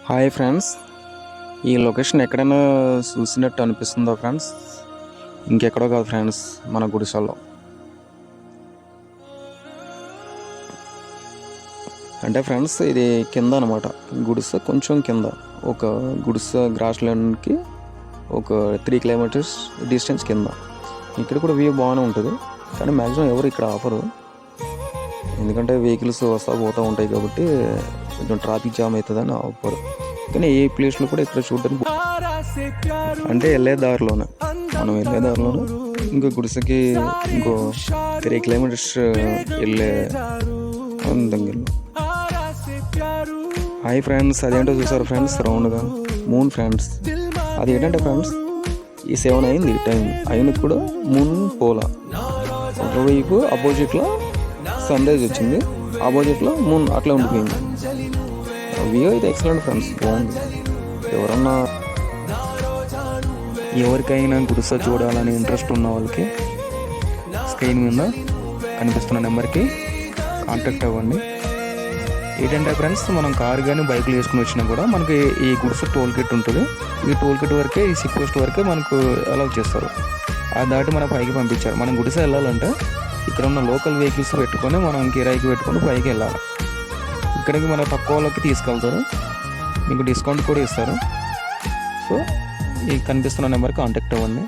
Hi friends, ఈ location ఎక్కడైనా చూసినట్టు అనిపిస్తుందో ఫ్రెండ్స్? ఇంకెక్కడో కాదు ఫ్రెండ్స్, మన గుడిసెల్లో. అంటే ఫ్రెండ్స్, ఇది కింద అనమాట. గుడిసె కొంచెం కింద, ఒక గుడిసె గ్రాస్ ల్యాండ్కి ఒక 3 కిలోమీటర్స్ డిస్టెన్స్ కింద. ఇక్కడ కూడా వ్యూ బాగానే ఉంటుంది, కానీ మ్యాక్సిమం ఎవరు ఇక్కడ ఆపరు. ఎందుకంటే వెహికల్స్ వస్తూ పోతూ ఉంటాయి కాబట్టి కొంచెం ట్రాఫిక్ జామ్ అవుతుందని ఆపరు. కానీ ఏ ప్లేస్లో కూడా ఇక్కడ చూడడానికి అంటే వెళ్ళే దారిలోనే, మనం వెళ్ళే దారిలోనే ఇంకో గుడిసెకి ఇంకో 3 కిలోమీటర్స్ వెళ్ళే దగ్గరలో. హాయ్ ఫ్రెండ్స్, అదేంటో చూసారు ఫ్రెండ్స్? రౌండ్గా మూన్ ఫ్రెండ్స్. అది ఏంటంటే ఫ్రెండ్స్, ఈ 7 అయింది టైం అయినది కూడా మూన్ పోలా. ఒకవైపు అపోజిట్లో సన్ రైజ్ వచ్చింది, ఆపోజిట్లో మూన్ అట్లా ఉండిపోయింది. వ్యూ అయితే ఎక్సలెంట్ ఫ్రెండ్స్, బాగుంది. ఎవరికైనా గుడిసె చూడాలని ఇంట్రెస్ట్ ఉన్న వాళ్ళకి స్క్రీన్ మీద కనిపిస్తున్న నెంబర్కి కాంటాక్ట్ అవ్వండి. ఏంటంటే ఫ్రెండ్స్, మనం కారు కానీ బైక్లు వేసుకుని వచ్చినా కూడా మనకి ఈ గుడిసె టోల్ గేట్ ఉంటుంది. ఈ టోల్ గేట్ వరకే, ఈ సిక్ పోస్ట్ వరకే మనకు అలౌ చేస్తారు. ఆ దాటి మన పైకి పంపించారు. మనం గుడిసె వెళ్ళాలంటే ఇక్కడ ఉన్న లోకల్ వెహికల్స్ పెట్టుకొని మనం కిరాయికి పెట్టుకొని పైకి వెళ్ళాలి. ఇక్కడికి మన తక్కువ వాళ్ళకి తీసుకెళ్తారు, మీకు డిస్కౌంట్ కూడా ఇస్తారు. సో ఈ కనిపిస్తున్న నెంబర్కి కాంటాక్ట్ అవ్వండి.